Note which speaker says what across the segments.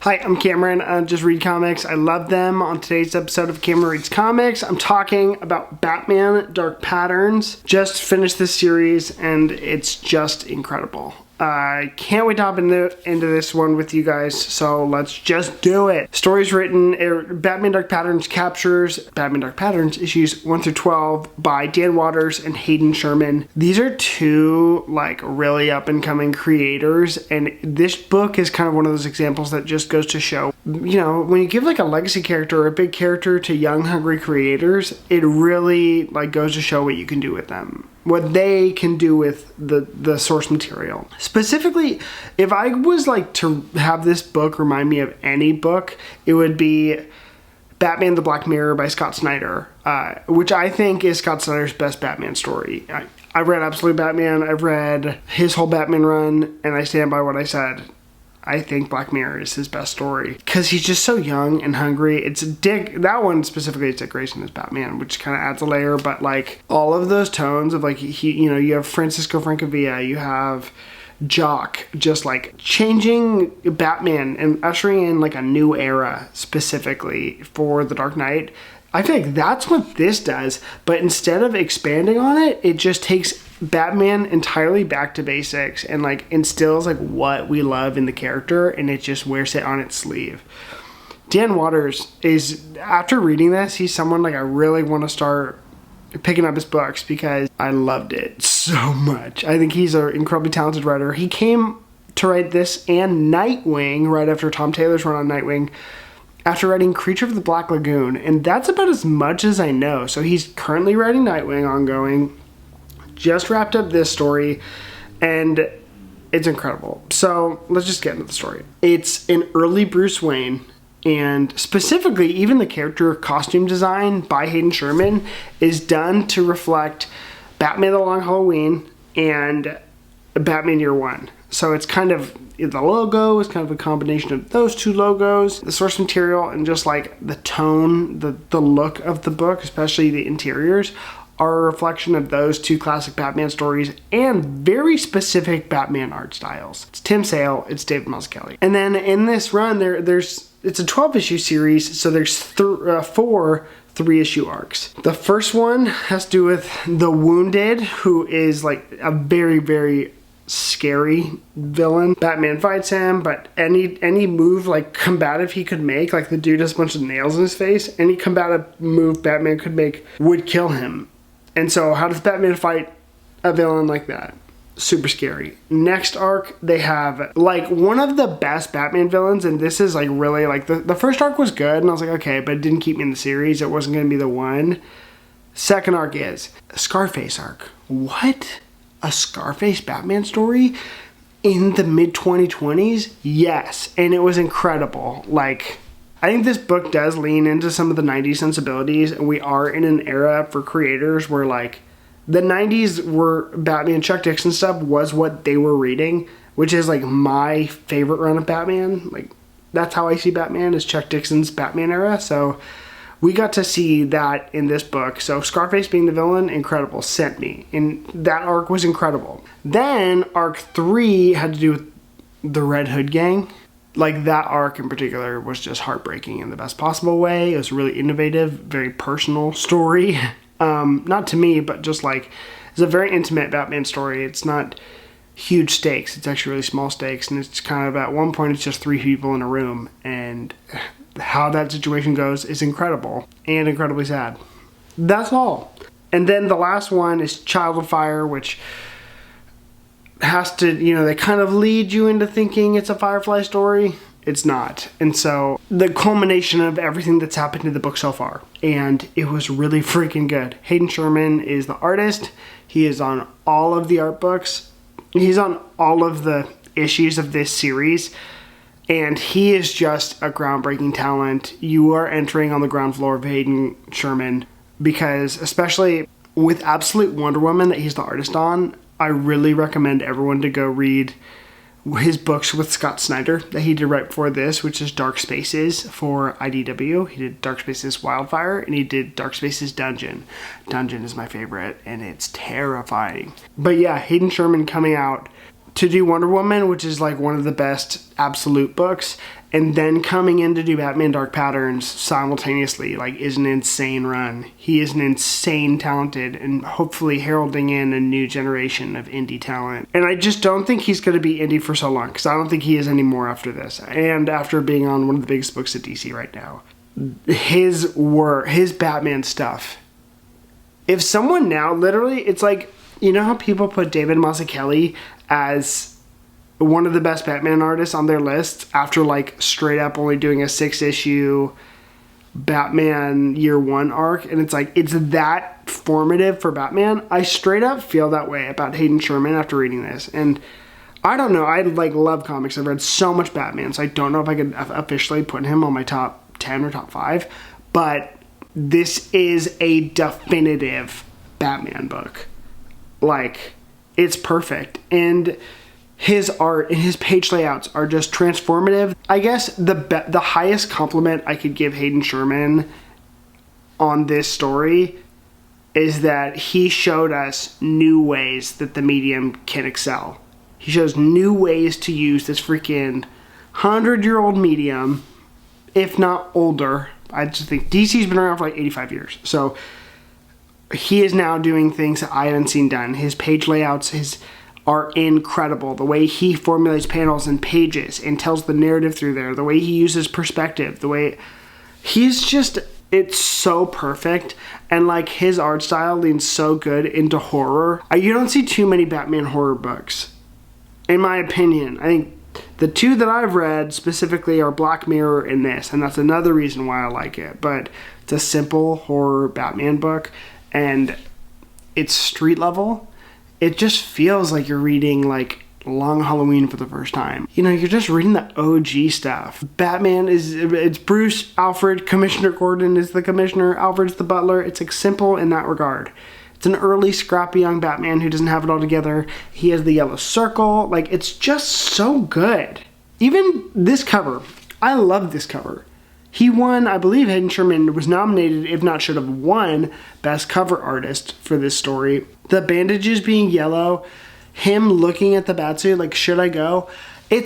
Speaker 1: Hi, I'm Cameron. I just read comics. I love them. On today's episode of Cameron Reads Comics, I'm talking about Batman Dark Patterns. Just finished this series and it's just incredible. I can't wait to hop into this one with you guys, so let's just do it. Stories written, Batman Dark Patterns captures Batman Dark Patterns issues 1 through 12 by Dan Watters and Hayden Sherman. These are two really up and coming creators, and this book is kind of one of those examples that just goes to show, you know, when you give a legacy character or a big character to young hungry creators, it really goes to show what you can do with them. What they can do with the source material. Specifically, if I was to have this book remind me of any book, it would be Batman the Black Mirror by Scott Snyder, which I think is Scott Snyder's best Batman story. I've read Absolute Batman, I've read his whole Batman run, and I stand by what I said. I think Black Mirror is his best story because he's just so young and hungry. It's that one specifically, it's Dick Grayson as Batman, which kind of adds a layer, but all of those tones of you have Francisco Francavilla, you have Jock, just changing Batman and ushering in a new era specifically for the Dark Knight. I feel like that's what this does, but instead of expanding on it, it just takes Batman entirely back to basics and instills what we love in the character, and it just wears it on its sleeve. Dan Watters is, after reading this, he's someone I really want to start picking up his books because I loved it so much. I think he's an incredibly talented writer. He came to write this and Nightwing right after Tom Taylor's run on Nightwing, after writing Creature of the Black Lagoon, and that's about as much as I know. So he's currently writing Nightwing ongoing, just wrapped up this story, and it's incredible. So let's just get into the story. It's an early Bruce Wayne, and specifically even the character costume design by Hayden Sherman is done to reflect Batman the Long Halloween and Batman Year One. So it's kind of, the logo is kind of a combination of those two logos, the source material, and just the tone, the look of the book, especially the interiors, are a reflection of those two classic Batman stories and very specific Batman art styles. It's Tim Sale, it's David Mazzucchelli. And then in this run, it's a 12-issue series, so there's 4 3-issue arcs. The first one has to do with the Wounded, who is a very, very scary villain. Batman fights him, but any move combative he could make, the dude has a bunch of nails in his face, any combative move Batman could make would kill him. And so how does Batman fight a villain like that? Super scary. Next arc, they have one of the best Batman villains, and this is really the first arc was good, and I was okay, but it didn't keep me in the series. It wasn't going to be the one. Second arc is Scarface arc. What? A Scarface Batman story in the mid-2020s? Yes, and it was incredible. I think this book does lean into some of the 90s sensibilities, and we are in an era for creators where the 90s were Batman, Chuck Dixon stuff was what they were reading, which is my favorite run of Batman. That's how I see Batman, is Chuck Dixon's Batman era. So we got to see that in this book. So Scarface being the villain, incredible, sent me. And that arc was incredible. Then arc 3 had to do with the Red Hood gang. That arc in particular was just heartbreaking in the best possible way. It was really innovative, very personal story. Not to me, but just it's a very intimate Batman story. It's not huge stakes. It's actually really small stakes. And it's kind of, at one point, it's just 3 people in a room. And how that situation goes is incredible and incredibly sad. That's all. And then the last one is Child of Fire, which has to, they kind of lead you into thinking it's a Firefly story. It's not. And so the culmination of everything that's happened in the book so far, and it was really freaking good. Hayden Sherman is the artist. He is on all of the art books. He's on all of the issues of this series. And he is just a groundbreaking talent. You are entering on the ground floor of Hayden Sherman because, especially with Absolute Wonder Woman that he's the artist on, I really recommend everyone to go read his books with Scott Snyder that he did right before this, which is Dark Spaces for IDW. He did Dark Spaces Wildfire, and he did Dark Spaces Dungeon. Dungeon is my favorite, and it's terrifying. But yeah, Hayden Sherman coming out to do Wonder Woman, which is one of the best Absolute books, and then coming in to do Batman Dark Patterns simultaneously, like, is an insane run. He is an insane talented and hopefully heralding in a new generation of indie talent. And I just don't think he's going to be indie for so long, because I don't think he is anymore after this. And after being on one of the biggest books at DC right now, his work, his Batman stuff. If someone now, literally, it's like, you know how people put David Mazzucchelli as one of the best Batman artists on their list after, like, straight up only doing a 6-issue Batman Year One arc, and it's like, it's that formative for Batman. I straight up feel that way about Hayden Sherman after reading this. And I don't know, I like love comics. I've read so much Batman, so I don't know if I could officially put him on my top 10 or top 5, but this is a definitive Batman book. Like, it's perfect. And his art and his page layouts are just transformative. I guess the highest compliment I could give Hayden Sherman on this story is that he showed us new ways that the medium can excel. He shows new ways to use this freaking 100-year-old medium, if not older. I just think DC's been around for like 85 years. So he is now doing things that I haven't seen done. His page layouts are incredible. The way he formulates panels and pages and tells the narrative through there, the way he uses perspective, the way he's just, it's so perfect. And like, his art style leans so good into horror. You don't see too many Batman horror books, in my opinion. I think the two that I've read specifically are Black Mirror and this, and that's another reason why I like it. But it's a simple horror Batman book, and it's street level. It just feels like you're reading, like, Long Halloween for the first time. You know, you're just reading the OG stuff. Batman it's Bruce, Alfred, Commissioner Gordon is the commissioner, Alfred's the butler. It's like simple in that regard. It's an early, scrappy young Batman who doesn't have it all together. He has the yellow circle. Like, it's just so good. Even this cover. I love this cover. He won, I believe Hayden Sherman was nominated, if not should have won, Best Cover Artist for this story. The bandages being yellow, him looking at the Batsuit, like, should I go? I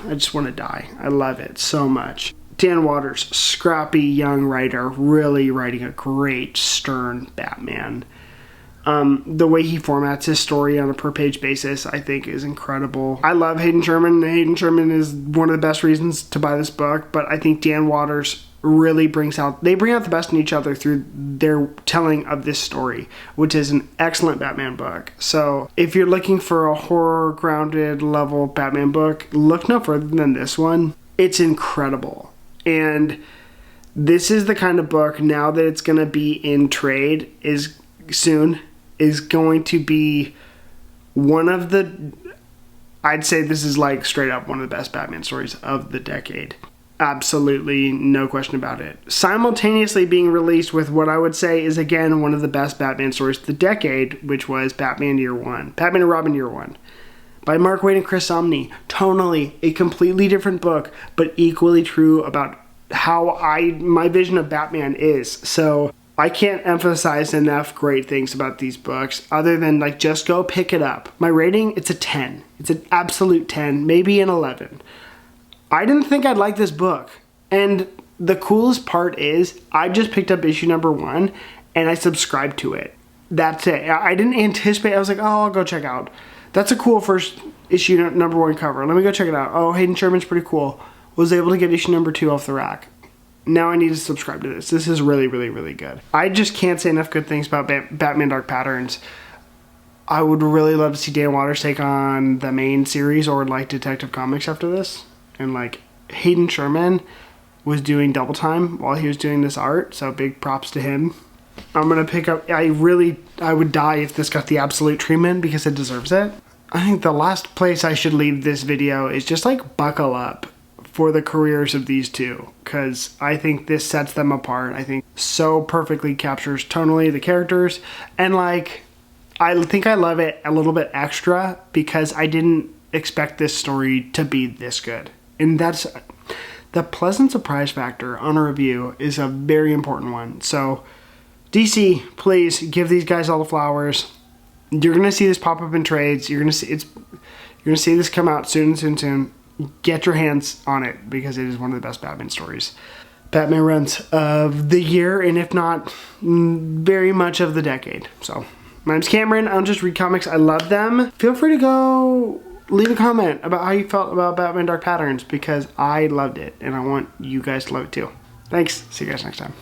Speaker 1: just want to die. I love it so much. Dan Waters, scrappy young writer, really writing a great, stern Batman. The way he formats his story on a per-page basis, I think, is incredible. I love Hayden Sherman. Hayden Sherman is one of the best reasons to buy this book, but I think Dan Waters really bring out the best in each other through their telling of this story, which is an excellent Batman book. So if you're looking for a horror-grounded level Batman book, look no further than this one. It's incredible. And this is the kind of book, now that it's going to be in trade soon, is going to be one of the, I'd say this is like straight up one of the best Batman stories of the decade. Absolutely, no question about it. Simultaneously being released with what I would say is, again, one of the best Batman stories of the decade, which was Batman Year One. Batman and Robin Year One. By Mark Waid and Chris Samnee. Tonally, a completely different book, but equally true about how my vision of Batman is. So I can't emphasize enough great things about these books, other than, like, just go pick it up. My rating, it's a 10. It's an absolute 10, maybe an 11. I didn't think I'd like this book. And the coolest part is, I just picked up issue number 1, and I subscribed to it. That's it. I didn't anticipate. I was like, oh, I'll go check out. That's a cool first issue number 1 cover. Let me go check it out. Oh, Hayden Sherman's pretty cool. Was able to get issue number 2 off the rack. Now I need to subscribe to this. This is really, really, really good. I just can't say enough good things about Batman Dark Patterns. I would really love to see Dan Waters take on the main series or, like, Detective Comics after this. And, like, Hayden Sherman was doing double time while he was doing this art, so big props to him. I'm gonna pick up, I would die if this got the absolute treatment, because it deserves it. I think the last place I should leave this video is just, like, buckle up for the careers of these two, because I think this sets them apart. I think so perfectly captures tonally the characters, and, like, I think I love it a little bit extra because I didn't expect this story to be this good. And that's the pleasant surprise factor on a review is a very important one. So DC, please give these guys all the flowers. You're gonna see this pop up in trades. You're gonna see this come out soon. get your hands on it because it is one of the best Batman stories. Batman runs of the year, and if not, very much of the decade. So, my name's Cameron. I don't just read comics. I love them. Feel free to go leave a comment about how you felt about Batman Dark Patterns because I loved it, and I want you guys to love it too. Thanks. See you guys next time.